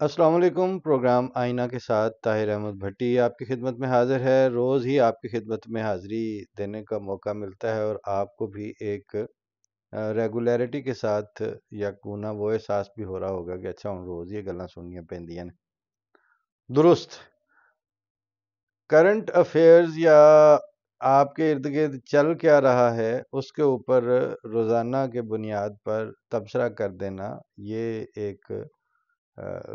السلام علیکم۔ پروگرام آئینہ کے ساتھ طاہر احمد بھٹی آپ کی خدمت میں حاضر ہے۔ روز ہی آپ کی خدمت میں حاضری دینے کا موقع ملتا ہے اور آپ کو بھی ایک ریگولیرٹی کے ساتھ یکونا وہ احساس بھی ہو رہا ہوگا کہ اچھا ہوں روز یہ گلاں سننیاں پیندیاں نے۔ درست کرنٹ افیئرز یا آپ کے ارد گرد چل کیا رہا ہے اس کے اوپر روزانہ کے بنیاد پر تبصرہ کر دینا، یہ ایک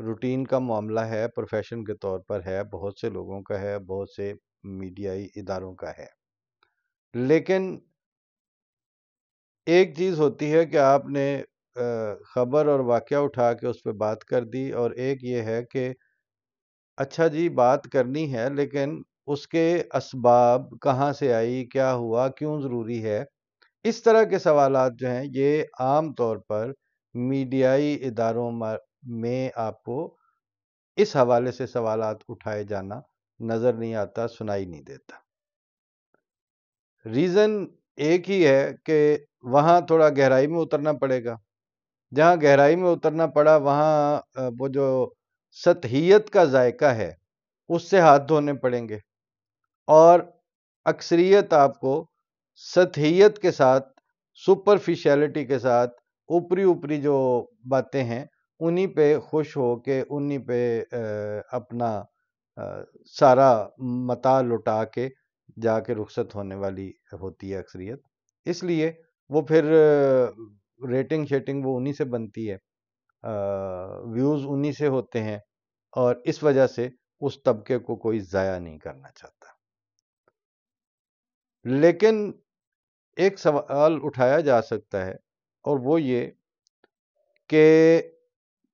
روٹین کا معاملہ ہے، پروفیشن کے طور پر ہے، بہت سے لوگوں کا ہے، بہت سے میڈیائی اداروں کا ہے۔ لیکن ایک چیز ہوتی ہے کہ آپ نے خبر اور واقعہ اٹھا کے اس پہ بات کر دی، اور ایک یہ ہے کہ اچھا جی بات کرنی ہے لیکن اس کے اسباب کہاں سے آئی، کیا ہوا، کیوں ضروری ہے۔ اس طرح کے سوالات جو ہیں یہ عام طور پر میڈیائی اداروں میں آپ کو اس حوالے سے سوالات اٹھائے جانا نظر نہیں آتا، سنائی نہیں دیتا۔ ریزن ایک ہی ہے کہ وہاں تھوڑا گہرائی میں اترنا پڑے گا۔ جہاں گہرائی میں اترنا پڑا وہاں وہ جو سطحیت کا ذائقہ ہے اس سے ہاتھ دھونے پڑیں گے، اور اکثریت آپ کو سطحیت کے ساتھ، سپرفیشیلٹی کے ساتھ، اوپری جو باتیں ہیں انہی پہ خوش ہو کے، انہی پہ اپنا سارا متاع لٹا کے جا کے رخصت ہونے والی ہوتی ہے اکثریت۔ اس لیے وہ پھر ریٹنگ شیٹنگ وہ انہی سے بنتی ہے، ویوز انہی سے ہوتے ہیں، اور اس وجہ سے اس طبقے کو کوئی ضائع نہیں کرنا چاہتا۔ لیکن ایک سوال اٹھایا جا سکتا ہے، اور وہ یہ کہ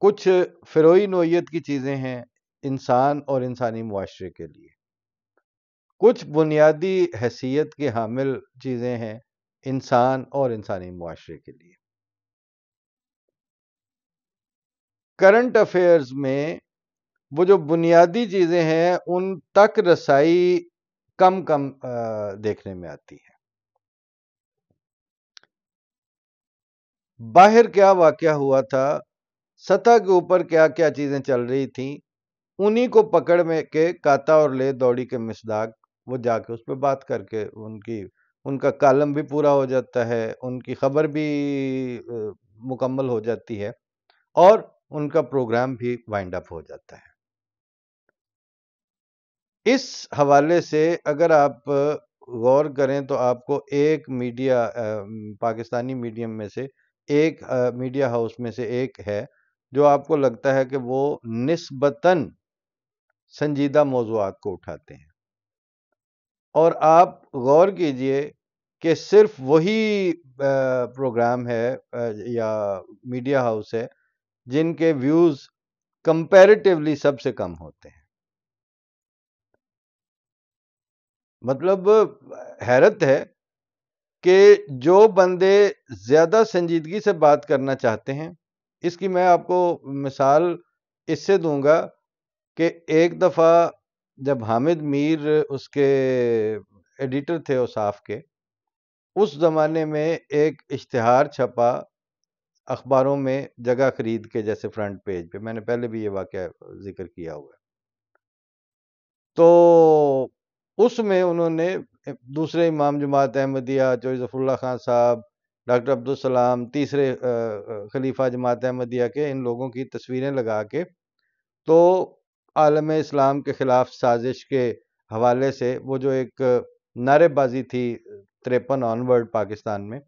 کچھ فروئی نوعیت کی چیزیں ہیں انسان اور انسانی معاشرے کے لیے، کچھ بنیادی حیثیت کے حامل چیزیں ہیں انسان اور انسانی معاشرے کے لیے۔ کرنٹ افیئرز میں وہ جو بنیادی چیزیں ہیں ان تک رسائی کم دیکھنے میں آتی ہے۔ باہر کیا واقعہ ہوا تھا، سطح کے اوپر کیا کیا چیزیں چل رہی تھیں، انہی کو پکڑ میں کے کاتا اور لے دوڑی کے مصداق وہ جا کے اس پہ بات کر کے ان کا کالم بھی پورا ہو جاتا ہے، ان کی خبر بھی مکمل ہو جاتی ہے، اور ان کا پروگرام بھی وائنڈ اپ ہو جاتا ہے۔ اس حوالے سے اگر آپ غور کریں تو آپ کو ایک میڈیا، پاکستانی میڈیم میں سے ایک میڈیا ہاؤس میں سے ایک ہے جو آپ کو لگتا ہے کہ وہ نسبتاً سنجیدہ موضوعات کو اٹھاتے ہیں، اور آپ غور کیجئے کہ صرف وہی پروگرام ہے یا میڈیا ہاؤس ہے جن کے ویوز کمپیریٹیولی سب سے کم ہوتے ہیں۔ مطلب حیرت ہے کہ جو بندے زیادہ سنجیدگی سے بات کرنا چاہتے ہیں، اس کی میں آپ کو مثال اس سے دوں گا کہ ایک دفعہ جب حامد میر اس کے ایڈیٹر تھے اوصاف کے، اس زمانے میں ایک اشتہار چھپا اخباروں میں جگہ خرید کے، جیسے فرنٹ پیج پہ، میں نے پہلے بھی یہ واقعہ ذکر کیا ہوا ہے، تو اس میں انہوں نے دوسرے امام جماعت احمدیہ چوہدری ظفر اللہ خان صاحب، ڈاکٹر عبدالسلام، تیسرے خلیفہ جماعت احمدیہ کے، ان لوگوں کی تصویریں لگا کے تو عالم اسلام کے خلاف سازش کے حوالے سے وہ جو ایک نعرے بازی تھی 53 آنورڈ پاکستان میں،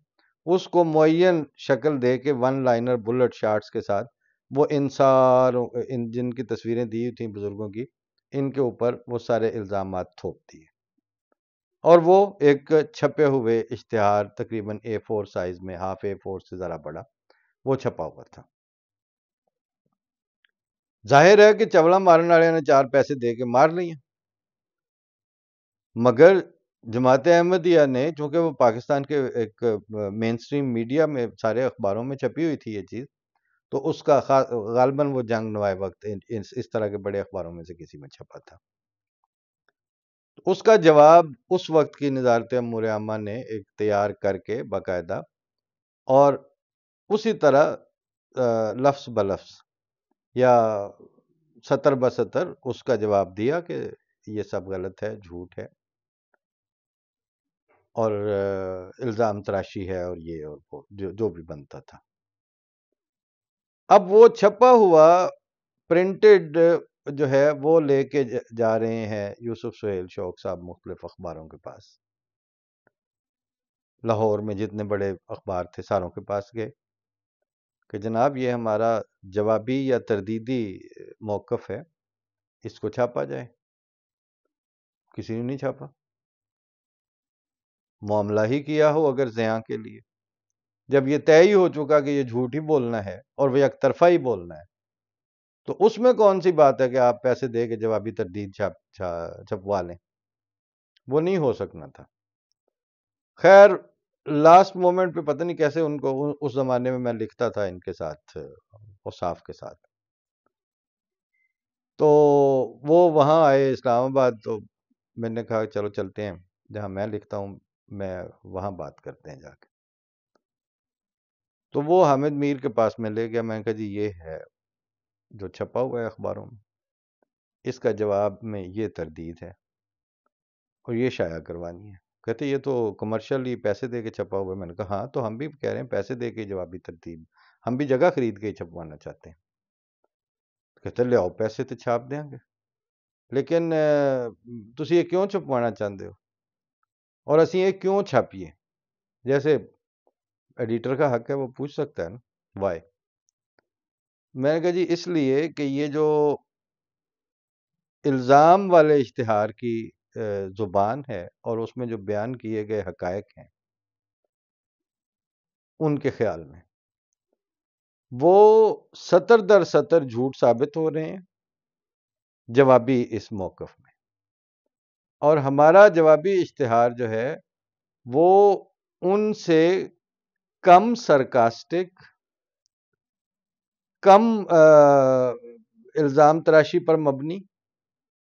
اس کو معین شکل دے کے ون لائنر بلٹ شارٹس کے ساتھ وہ ان جن کی تصویریں دی تھیں بزرگوں کی، ان کے اوپر وہ سارے الزامات تھوپ دیے، اور وہ ایک چھپے ہوئے اشتہار تقریباً A4 سائز میں، ہاف A4 سے ذرا بڑا، وہ چھپا ہوا تھا۔ ظاہر ہے کہ چوڑا مارن والے نے 4 پیسے دے کے مار لیا، مگر جماعت احمدیہ نے، چونکہ وہ پاکستان کے ایک مین سٹریم میڈیا میں سارے اخباروں میں چھپی ہوئی تھی یہ چیز، تو اس کا غالباً وہ جنگ نوائے وقت اس طرح کے بڑے اخباروں میں سے کسی میں چھپا تھا۔ اس کا جواب اس وقت کی نظارت امور عامہ نے ایک تیار کر کے باقاعدہ، اور اسی طرح لفظ بلفظ یا سطر بسطر اس کا جواب دیا کہ یہ سب غلط ہے، جھوٹ ہے، اور الزام تراشی ہے، اور یہ اور وہ جو بھی بنتا تھا۔ اب وہ چھپا ہوا پرنٹڈ جو ہے وہ لے کے جا رہے ہیں یوسف سہیل شوق صاحب مختلف اخباروں کے پاس، لاہور میں جتنے بڑے اخبار تھے ساروں کے پاس گئے کہ جناب یہ ہمارا جوابی یا تردیدی موقف ہے، اس کو چھاپا جائے۔ کسی نے نہیں چھاپا، معاملہ ہی کیا ہو اگر زیاں کے لیے، جب یہ طے ہی ہو چکا کہ یہ جھوٹ ہی بولنا ہے اور وہ یک طرفہ ہی بولنا ہے، تو اس میں کون سی بات ہے کہ آپ پیسے دے کے جوابی تردید چھپوا لیں؟ وہ نہیں ہو سکنا تھا۔ خیر لاسٹ مومنٹ پہ پتہ نہیں کیسے ان کو، اس زمانے میں میں لکھتا تھا ان کے ساتھ، اوصاف کے ساتھ، تو وہ وہاں آئے اسلام آباد، تو میں نے کہا چلو چلتے ہیں جہاں میں لکھتا ہوں، میں وہاں بات کرتے ہیں جا کے۔ تو وہ حامد میر کے پاس میں لے گیا، میں نے کہا جی یہ ہے جو چھپا ہوا ہے اخباروں میں، اس کا جواب میں یہ تردید ہے اور یہ شائع کروانی ہے۔ کہتے یہ تو کمرشلی پیسے دے کے چھپا ہوا ہے۔ میں نے کہا ہاں تو ہم بھی کہہ رہے ہیں پیسے دے کے جوابی تردید، ہم بھی جگہ خرید کے ہی چھپوانا چاہتے ہیں۔ کہتے لے آؤ پیسے تو چھاپ دیں گے، لیکن تسی یہ کیوں چھپوانا چاہتے ہو اور اسی یہ کیوں چھاپیے؟ جیسے ایڈیٹر کا حق ہے وہ پوچھ سکتا ہے نا، وائی؟ میں نے کہا جی اس لیے کہ یہ جو الزام والے اشتہار کی زبان ہے اور اس میں جو بیان کیے گئے حقائق ہیں ان کے خیال میں وہ سطر در سطر جھوٹ ثابت ہو رہے ہیں جوابی اس موقف میں، اور ہمارا جوابی اشتہار جو ہے وہ ان سے کم سرکاسٹک، کم الزام تراشی پر مبنی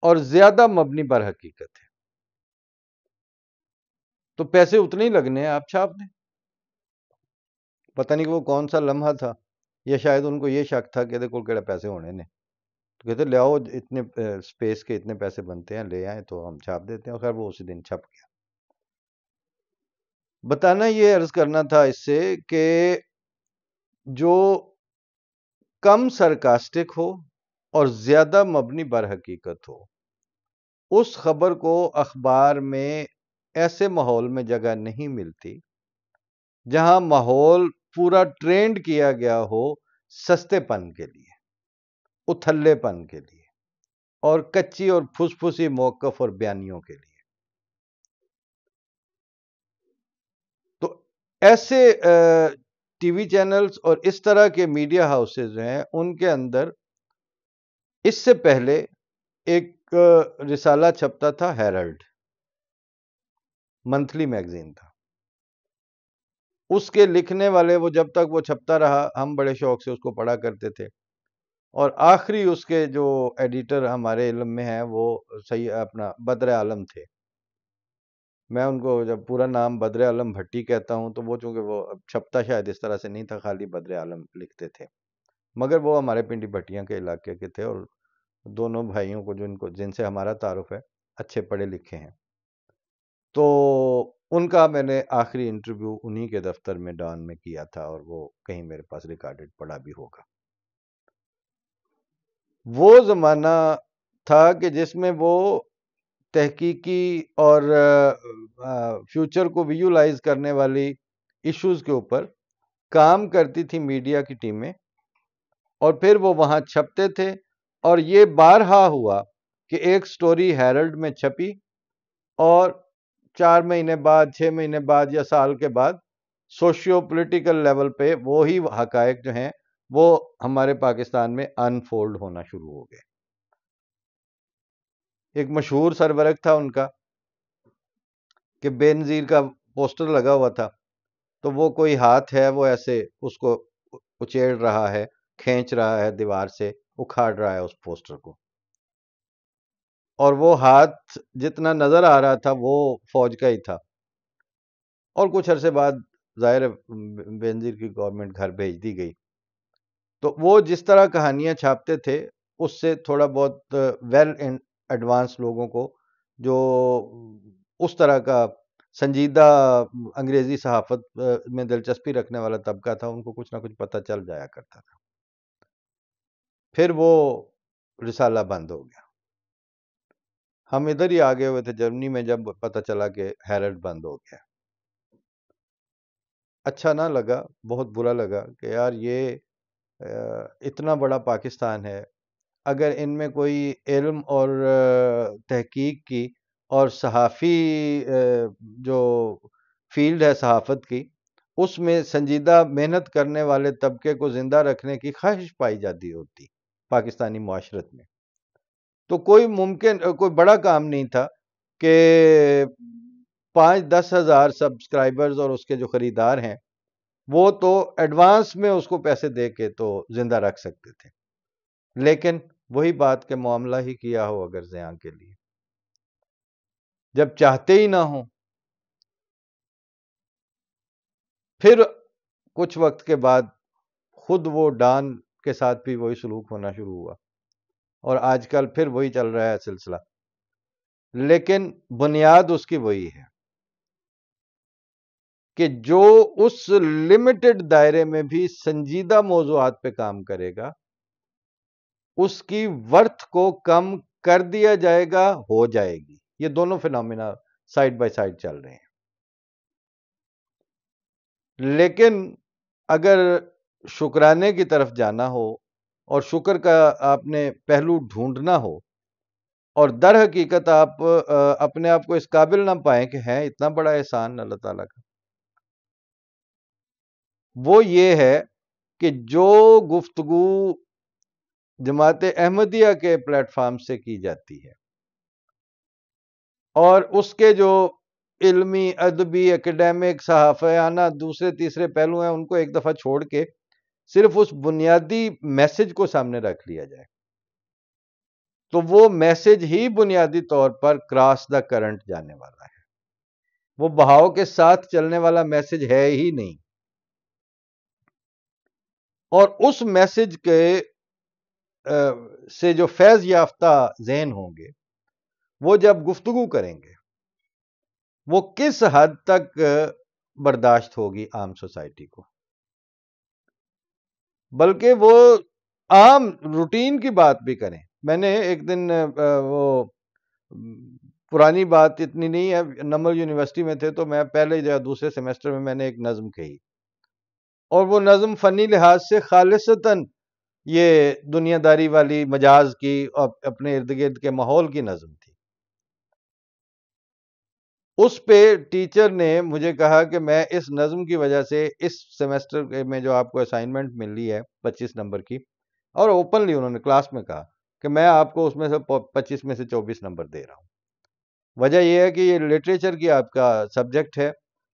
اور زیادہ مبنی بر حقیقت ہے۔ تو پیسے اتنے ہی لگنے ہیں، آپ چھاپ دیں۔ پتہ نہیں کہ وہ کون سا لمحہ تھا، یا شاید ان کو یہ شک تھا کہ دیکھو کیڑے پیسے ہونے نے، تو کہتے لے آؤ اتنے سپیس کے اتنے پیسے بنتے ہیں، لے آئیں تو ہم چھاپ دیتے ہیں۔ خیر وہ اسی دن چھپ گیا۔ بتانا یہ عرض کرنا تھا اس سے کہ جو کم سرکاسٹک ہو اور زیادہ مبنی بر حقیقت ہو، اس خبر کو اخبار میں ایسے ماحول میں جگہ نہیں ملتی جہاں ماحول پورا ٹرینڈ کیا گیا ہو سستے پن کے لیے، اتھلے پن کے لیے، اور کچی اور پھس پھسی موقف اور بیانیوں کے لیے۔ تو ایسے ٹی وی چینلز اور اس طرح کے میڈیا ہاؤسز ہیں، ان کے اندر اس سے پہلے ایک رسالہ چھپتا تھا، ہیرلڈ منتھلی میگزین تھا۔ اس کے لکھنے والے، وہ جب تک وہ چھپتا رہا ہم بڑے شوق سے اس کو پڑھا کرتے تھے، اور آخری اس کے جو ایڈیٹر ہمارے علم میں ہیں وہ اپنا بدر عالم تھے۔ میں ان کو جب پورا نام بدر عالم بھٹی کہتا ہوں تو وہ چونکہ وہ چھپتا شاید اس طرح سے نہیں تھا، خالی بدر عالم لکھتے تھے، مگر وہ ہمارے پنڈی بھٹیاں کے علاقے کے تھے، اور دونوں بھائیوں کو جن سے ہمارا تعارف ہے اچھے پڑھے لکھے ہیں۔ تو ان کا میں نے آخری انٹرویو انہی کے دفتر میں ڈان میں کیا تھا، اور وہ کہیں میرے پاس ریکارڈڈ پڑا بھی ہوگا۔ وہ زمانہ تھا کہ جس میں وہ تحقیقی اور فیوچر کو ویژولائز کرنے والی ایشوز کے اوپر کام کرتی تھی میڈیا کی ٹیمیں، اور پھر وہ وہاں چھپتے تھے، اور یہ بارہا ہوا کہ ایک سٹوری ہیرلڈ میں چھپی اور 4 مہینے بعد، 6 مہینے بعد یا سال کے بعد سوشیو پولیٹیکل لیول پہ وہی حقائق جو ہیں وہ ہمارے پاکستان میں انفولڈ ہونا شروع ہو گئے۔ ایک مشہور سرورق تھا ان کا کہ بے نظیر کا پوسٹر لگا ہوا تھا، تو وہ کوئی ہاتھ ہے وہ ایسے اس کو اچیڑ رہا ہے، کھینچ رہا ہے دیوار سے، اکھاڑ رہا ہے اس پوسٹر کو، اور وہ ہاتھ جتنا نظر آ رہا تھا وہ فوج کا ہی تھا، اور کچھ عرصے بعد ظاہر بے نظیر کی گورنمنٹ گھر بھیج دی گئی۔ تو وہ جس طرح کہانیاں چھاپتے تھے اس سے تھوڑا بہت ویل ایڈوانس لوگوں کو جو اس طرح کا سنجیدہ انگریزی صحافت میں دلچسپی رکھنے والا طبقہ تھا، ان کو کچھ نہ کچھ پتہ چل جایا کرتا تھا. پھر وہ رسالہ بند ہو گیا. ہم ادھر ہی آگے ہوئے تھے جرمنی میں، جب پتہ چلا کہ ہیرلڈ بند ہو گیا. اچھا نہ لگا، بہت برا لگا کہ یار یہ اتنا بڑا پاکستان ہے، اگر ان میں کوئی علم اور تحقیق کی اور صحافی جو فیلڈ ہے صحافت کی، اس میں سنجیدہ محنت کرنے والے طبقے کو زندہ رکھنے کی خواہش پائی جاتی ہوتی پاکستانی معاشرت میں، تو کوئی بڑا کام نہیں تھا کہ 5-10 ہزار سبسکرائبرز اور اس کے جو خریدار ہیں وہ تو ایڈوانس میں اس کو پیسے دے کے تو زندہ رکھ سکتے تھے. لیکن وہی بات کہ معاملہ ہی کیا ہو اگر زیاں کے لیے، جب چاہتے ہی نہ ہوں. پھر کچھ وقت کے بعد خود وہ ڈان کے ساتھ بھی وہی سلوک ہونا شروع ہوا، اور آج کل پھر وہی چل رہا ہے سلسلہ. لیکن بنیاد اس کی وہی ہے کہ جو اس لمیٹڈ دائرے میں بھی سنجیدہ موضوعات پہ کام کرے گا، اس کی ورتھ کو کم کر دیا جائے گا، ہو جائے گی. یہ دونوں فینومینا سائیڈ بائی سائیڈ چل رہے ہیں. لیکن اگر شکرانے کی طرف جانا ہو اور شکر کا آپ نے پہلو ڈھونڈنا ہو، اور در حقیقت آپ اپنے آپ کو اس قابل نہ پائیں کہ ہے اتنا بڑا احسان اللہ تعالیٰ کا، وہ یہ ہے کہ جو گفتگو جماعت احمدیہ کے پلیٹ فارم سے کی جاتی ہے اور اس کے جو علمی، ادبی، اکیڈیمک، صحافیانہ دوسرے تیسرے پہلو ہیں، ان کو ایک دفعہ چھوڑ کے صرف اس بنیادی میسج کو سامنے رکھ لیا جائے تو وہ میسج ہی بنیادی طور پر کراس دا کرنٹ جانے والا ہے. وہ بہاؤ کے ساتھ چلنے والا میسج ہے ہی نہیں. اور اس میسج کے سے جو فیض یافتہ ذہن ہوں گے، وہ جب گفتگو کریں گے، وہ کس حد تک برداشت ہوگی عام سوسائٹی کو، بلکہ وہ عام روٹین کی بات بھی کریں. میں نے ایک دن وہ پرانی بات اتنی نہیں ہے، نمل یونیورسٹی میں تھے تو میں پہلے یا دوسرے سیمیسٹر میں نے ایک نظم کہی، اور وہ نظم فنی لحاظ سے خالصتاً یہ دنیا داری والی مجاز کی اور اپنے ارد گرد کے ماحول کی نظم تھی. اس پہ ٹیچر نے مجھے کہا کہ میں اس نظم کی وجہ سے اس سیمیسٹر میں جو آپ کو اسائنمنٹ مل رہی ہے 25 نمبر کی، اور اوپنلی انہوں نے کلاس میں کہا کہ میں آپ کو اس میں سے 25 میں سے 24 نمبر دے رہا ہوں. وجہ یہ ہے کہ یہ لٹریچر کی آپ کا سبجیکٹ ہے.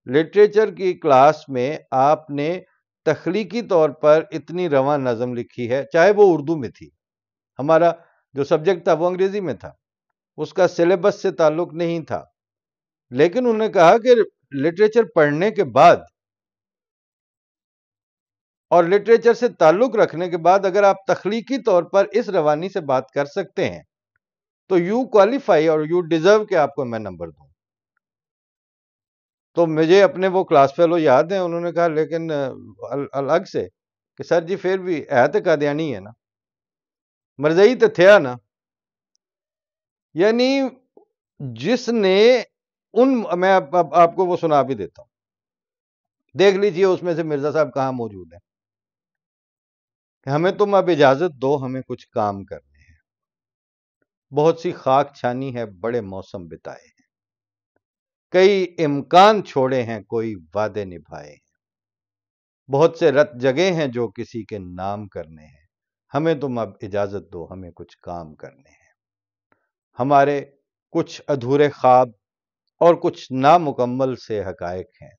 لٹریچر کی کلاس میں آپ نے تخلیقی طور پر اتنی رواں نظم لکھی ہے، چاہے وہ اردو میں تھی. ہمارا جو سبجیکٹ تھا وہ انگریزی میں تھا، اس کا سلیبس سے تعلق نہیں تھا. لیکن انہوں نے کہا کہ لٹریچر پڑھنے کے بعد اور لٹریچر سے تعلق رکھنے کے بعد اگر آپ تخلیقی طور پر اس روانی سے بات کر سکتے ہیں تو یو کوالیفائی اور یو ڈیزرو کہ آپ کو میں نمبر دوں. تو مجھے اپنے وہ کلاس فیلو یاد ہیں، انہوں نے کہا لیکن الگ سے کہ سر جی پھر بھی ہے تو قادیانی ہے نا، مرزئی تو تھیا نا. یعنی جس نے میں آپ کو وہ سنا بھی دیتا ہوں، دیکھ لیجئے اس میں سے مرزا صاحب کہاں موجود ہیں کہ ہمیں تم اب اجازت دو، ہمیں کچھ کام کرنے ہیں. بہت سی خاک چھانی ہے، بڑے موسم بتائے ہیں، کئی امکان چھوڑے ہیں، کوئی وعدے نبھائے ہیں. بہت سے رت جگہ ہیں جو کسی کے نام کرنے ہیں، ہمیں تم اب اجازت دو، ہمیں کچھ کام کرنے ہیں. ہمارے کچھ ادھورے خواب اور کچھ نامکمل سے حقائق ہیں.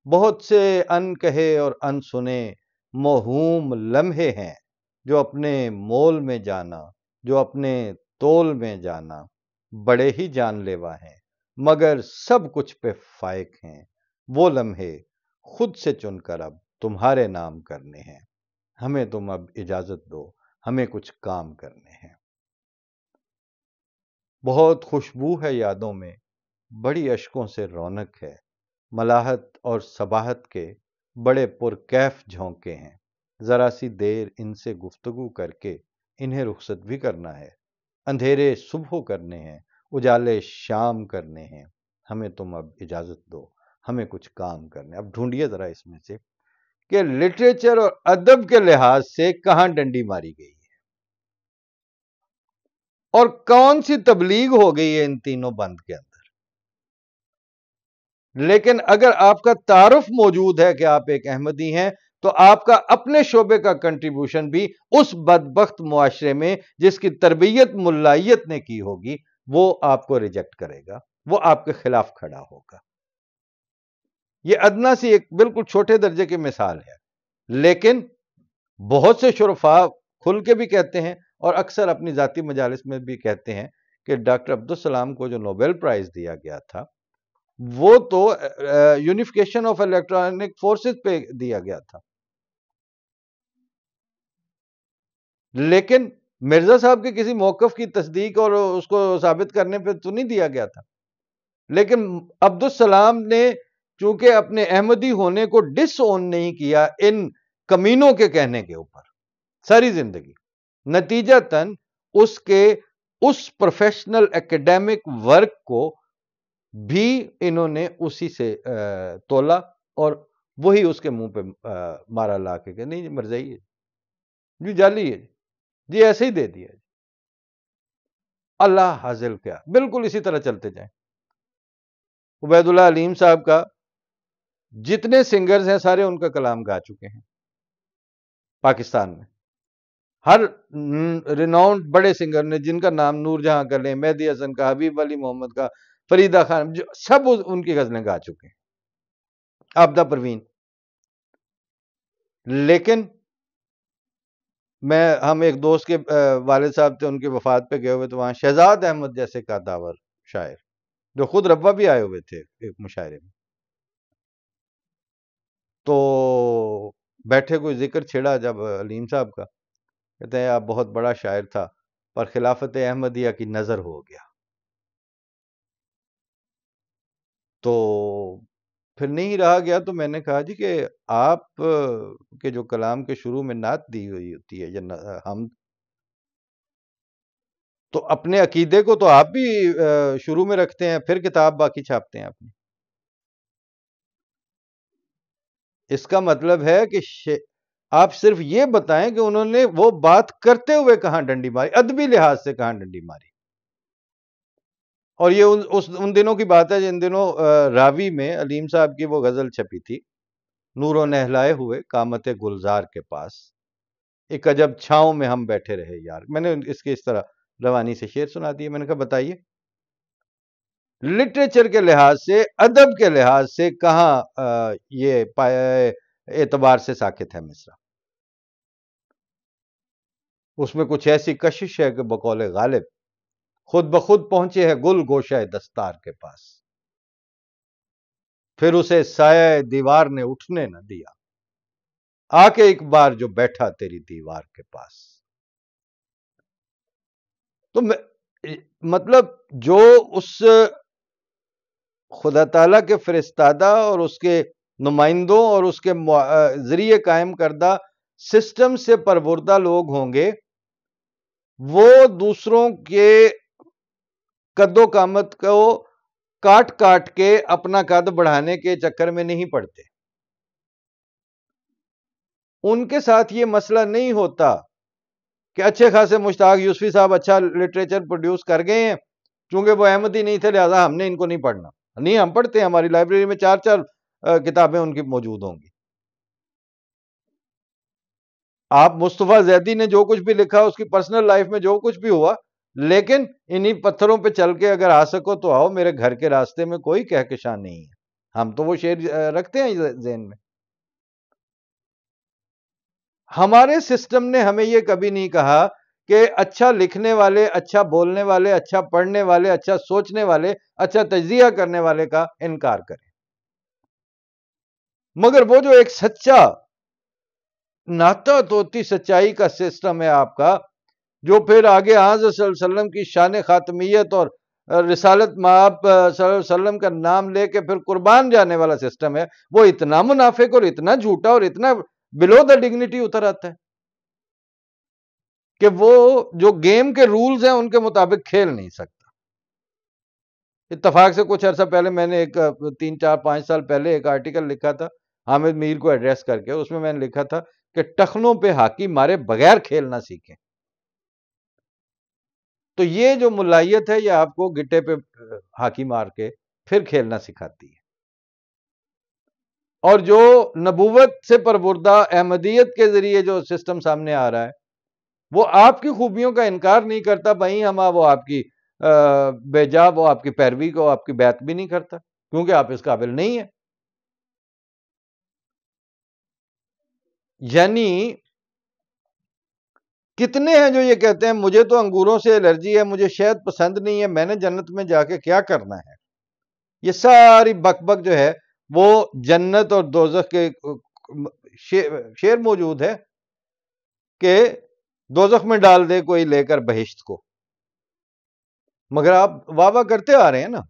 بہت سے ان کہے اور ان سنے موہوم لمحے ہیں، جو اپنے مول میں جانا، جو اپنے تول میں جانا، بڑے ہی جان لیوا ہیں مگر سب کچھ پہ فائق ہیں. وہ لمحے خود سے چن کر اب تمہارے نام کرنے ہیں، ہمیں تم اب اجازت دو، ہمیں کچھ کام کرنے ہیں۔ بہت خوشبو ہے یادوں میں، بڑی اشکوں سے رونق ہے، ملاحت اور صباحت کے بڑے پرکیف جھونکے ہیں، ذرا سی دیر ان سے گفتگو کر کے انہیں رخصت بھی کرنا ہے، اندھیرے صبح کرنے ہیں، اجالے شام کرنے ہیں، ہمیں تم اب اجازت دو، ہمیں کچھ کام کرنے۔ اب ڈھونڈیے ذرا اس میں سے کہ لٹریچر اور ادب کے لحاظ سے کہاں ڈنڈی ماری گئی ہے اور کون سی تبلیغ ہو گئی ہے ان تینوں بند کے اندر۔ لیکن اگر آپ کا تعارف موجود ہے کہ آپ ایک احمدی ہیں تو آپ کا اپنے شعبے کا کنٹریبیوشن بھی اس بدبخت معاشرے میں جس کی تربیت ملائیت نے کی ہوگی وہ آپ کو ریجیکٹ کرے گا، وہ آپ کے خلاف کھڑا ہوگا۔ یہ ادنا سی ایک بالکل چھوٹے درجے کی مثال ہے، لیکن بہت سے شرفاء کھل کے بھی کہتے ہیں اور اکثر اپنی ذاتی مجالس میں بھی کہتے ہیں کہ ڈاکٹر عبدالسلام کو جو نوبل پرائز دیا گیا تھا وہ تو یونیفیکیشن آف الیکٹرانک فورسز پہ دیا گیا تھا، لیکن مرزا صاحب کے کسی موقف کی تصدیق اور اس کو ثابت کرنے پہ تو نہیں دیا گیا تھا۔ لیکن عبدالسلام نے چونکہ اپنے احمدی ہونے کو ڈس اون نہیں کیا ان کمینوں کے کہنے کے اوپر ساری زندگی، نتیجتاً اس کے اس پروفیشنل ایکڈیمک ورک کو بھی انہوں نے اسی سے تولا اور وہی اس کے منہ پہ مارا لا کے کہ نہیں جی مرزائی ہے جی، جعلی ہے جی، ایسے ہی دے دیا جی، اللہ حاصل کیا۔ بالکل اسی طرح چلتے جائیں۔ عبید اللہ علیم صاحب کا جتنے سنگرز ہیں سارے ان کا کلام گا چکے ہیں پاکستان میں، ہر ریناؤنڈ بڑے سنگر نے جن کا نام نور جہاں کا لیں، مہدی حسن کا، حبیب علی محمد کا، فریدہ خان، سب ان کی غزلیں گا چکے ہیں، عابدہ پروین۔ لیکن ہم ایک دوست کے والد صاحب تھے، ان کی وفات پہ گئے ہوئے تو وہاں شہزاد احمد جیسے کا داور شاعر جو خود ربا بھی آئے ہوئے تھے ایک مشاعرے میں، تو بیٹھے کوئی ذکر چھڑا جب علیم صاحب کا، کہتے ہیں آپ بہت بڑا شاعر تھا پر خلافت احمدیہ کی نظر ہو گیا، تو پھر نہیں رہا گیا۔ تو میں نے کہا جی کہ آپ کے جو کلام کے شروع میں نعت دی ہوئی ہوتی ہے یا حمد، تو اپنے عقیدے کو تو آپ بھی شروع میں رکھتے ہیں پھر کتاب باقی چھاپتے ہیں اپنی۔ اس کا مطلب ہے کہ آپ صرف یہ بتائیں کہ انہوں نے وہ بات کرتے ہوئے کہاں ڈنڈی ماری، ادبی لحاظ سے کہاں ڈنڈی ماری۔ اور یہ ان دنوں کی بات ہے جن دنوں راوی میں علیم صاحب کی وہ غزل چھپی تھی، نور و نہلائے ہوئے قامت گلزار کے پاس، ایک عجب چھاؤں میں ہم بیٹھے رہے یار۔ میں نے اس کے اس طرح روانی سے شعر سنا دیے۔ میں نے کہا بتائیے لٹریچر کے لحاظ سے، ادب کے لحاظ سے کہاں یہ اعتبار سے ساکت ہے مصرع؟ اس میں کچھ ایسی کشش ہے کہ بقول غالب خود بخود پہنچے ہے گل گوشہ دستار کے پاس، پھر اسے سایہ دیوار نے اٹھنے نہ دیا، آ کے ایک بار جو بیٹھا تیری دیوار کے پاس۔ تو مطلب جو اس خدا تعالیٰ کے فرستادہ اور اس کے نمائندوں اور اس کے ذریعے قائم کردہ سسٹم سے پروردہ لوگ ہوں گے، وہ دوسروں کے قد و قامت کو کاٹ کاٹ کے اپنا قد بڑھانے کے چکر میں نہیں پڑتے۔ ان کے ساتھ یہ مسئلہ نہیں ہوتا کہ اچھے خاصے مشتاق یوسفی صاحب اچھا لٹریچر پروڈیوس کر گئے ہیں، چونکہ وہ احمدی نہیں تھے لہذا ہم نے ان کو نہیں پڑھنا۔ نہیں، ہم پڑھتے ہیں، ہماری لائبریری میں 4 کتابیں ان کی موجود ہوں گی۔ آپ مصطفیٰ زیدی نے جو کچھ بھی لکھا اس کی پرسنل لائف میں جو کچھ بھی ہوا، لیکن انہی پتھروں پہ چل کے اگر آ سکو تو آؤ، میرے گھر کے راستے میں کوئی کہکشاں نہیں ہے۔ ہم تو وہ شعر رکھتے ہیں ذہن میں۔ ہمارے سسٹم نے ہمیں یہ کبھی نہیں کہا کہ اچھا لکھنے والے، اچھا بولنے والے، اچھا پڑھنے والے، اچھا سوچنے والے، اچھا تجزیہ کرنے والے کا انکار کریں، مگر وہ جو ایک سچا ناتا توتی سچائی کا سسٹم ہے آپ کا، جو پھر آگے حضرت صلی اللہ علیہ وسلم کی شان خاتمیت اور رسالت مآب صلی اللہ علیہ وسلم کا نام لے کے پھر قربان جانے والا سسٹم ہے، وہ اتنا منافق اور اتنا جھوٹا اور اتنا بلو دا ڈگنیٹی اتر آتا ہے کہ وہ جو گیم کے رولز ہیں ان کے مطابق کھیل نہیں سکتا۔ اتفاق سے کچھ عرصہ پہلے میں نے ایک 3 4 5 سال پہلے ایک آرٹیکل لکھا تھا حامد میر کو ایڈریس کر کے، اس میں نے لکھا تھا کہ ٹخنوں پہ ہاکی مارے بغیر کھیلنا سیکھیں۔ تو یہ جو ملائیت ہے یہ آپ کو گٹے پہ ہاکی مار کے پھر کھیلنا سکھاتی ہے، اور جو نبوت سے پروردہ احمدیت کے ذریعے جو سسٹم سامنے آ رہا ہے وہ آپ کی خوبیوں کا انکار نہیں کرتا، بھائی ہم وہ آپ کی بیجا وہ آپ کی پیروی کو آپ کی بیعت بھی نہیں کرتا کیونکہ آپ اس قابل نہیں ہیں۔ یعنی کتنے ہیں جو یہ کہتے ہیں مجھے تو انگوروں سے الرجی ہے، مجھے شہد پسند نہیں ہے، میں نے جنت میں جا کے کیا کرنا ہے؟ یہ ساری بک بک جو ہے وہ جنت اور دوزخ کے شعر موجود ہے کہ دوزخ میں ڈال دے کوئی لے کر بہشت کو، مگر آپ واہ واہ کرتے آ رہے ہیں نا،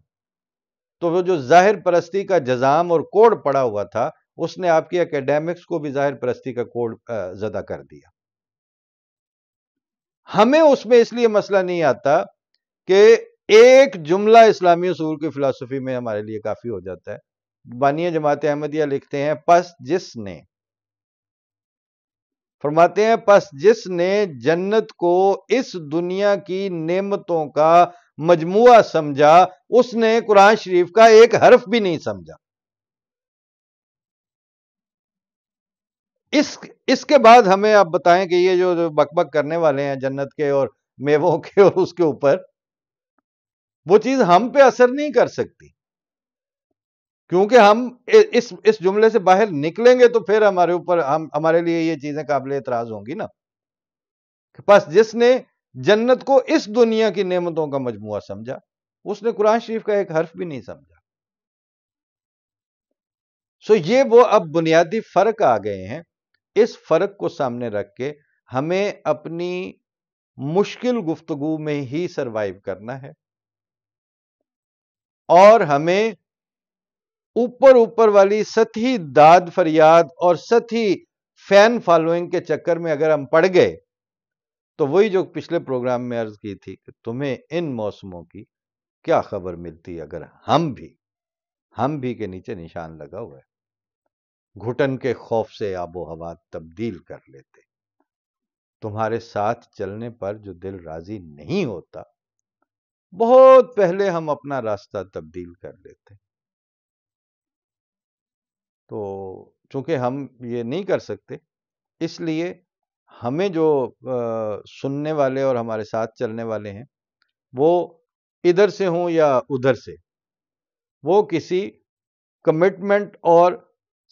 تو وہ جو ظاہر پرستی کا جزام اور کوڑ پڑا ہوا تھا اس نے آپ کی اکیڈیمکس کو بھی ظاہر پرستی کا کوڑ زدہ کر دیا۔ ہمیں اس میں اس لیے مسئلہ نہیں آتا کہ ایک جملہ اسلامی اصول کی فلسفی میں ہمارے لیے کافی ہو جاتا ہے۔ بانی جماعت احمدیہ لکھتے ہیں پس جس نے جنت کو اس دنیا کی نعمتوں کا مجموعہ سمجھا اس نے قرآن شریف کا ایک حرف بھی نہیں سمجھا۔ اس کے بعد ہمیں آپ بتائیں کہ یہ جو بک بک کرنے والے ہیں جنت کے اور میووں کے اور اس کے اوپر، وہ چیز ہم پہ اثر نہیں کر سکتی کیونکہ ہم اس جملے سے باہر نکلیں گے تو پھر ہمارے لیے یہ چیزیں قابل اعتراض ہوں گی نا۔ پس جس نے جنت کو اس دنیا کی نعمتوں کا مجموعہ سمجھا اس نے قرآن شریف کا ایک حرف بھی نہیں سمجھا۔ یہ وہ اب بنیادی فرق آ گئے ہیں، اس فرق کو سامنے رکھ کے ہمیں اپنی مشکل گفتگو میں ہی سروائیو کرنا ہے، اور ہمیں اوپر والی سطحی داد فریاد اور سطحی فین فالوئنگ کے چکر میں اگر ہم پڑ گئے تو وہی جو پچھلے پروگرام میں عرض کی تھی کہ تمہیں ان موسموں کی کیا خبر ملتی اگر ہم بھی کے نیچے نشان لگا ہوا ہے، گھٹن کے خوف سے آب و ہوا تبدیل کر لیتے، تمہارے ساتھ چلنے پر جو دل راضی نہیں ہوتا بہت پہلے ہم اپنا راستہ تبدیل کر لیتے۔ تو چونکہ ہم یہ نہیں کر سکتے اس لیے ہمیں جو سننے والے اور ہمارے ساتھ چلنے والے ہیں وہ ادھر سے ہوں یا ادھر سے، وہ کسی کمٹمنٹ اور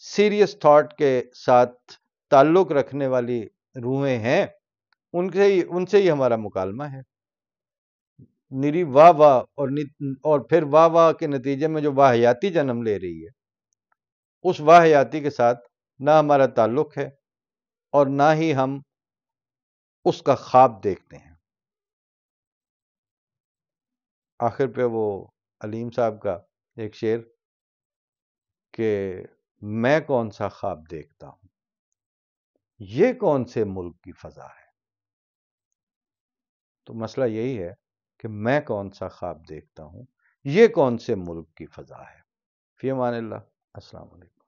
سیریس تھاٹ کے ساتھ تعلق رکھنے والی روحیں ہیں، ان سے ہی ہمارا مکالمہ ہے۔ نری واہ واہ اور پھر واہ واہ کے نتیجے میں جو واحیاتی جنم لے رہی ہے اس واحیاتی کے ساتھ نہ ہمارا تعلق ہے اور نہ ہی ہم اس کا خواب دیکھتے ہیں۔ آخر پہ وہ علیم صاحب کا ایک شعر کہ میں کون سا خواب دیکھتا ہوں، یہ کون سے ملک کی فضا ہے۔ تو مسئلہ یہی ہے کہ میں کون سا خواب دیکھتا ہوں، یہ کون سے ملک کی فضا ہے۔ فی امان اللہ، السلام علیکم۔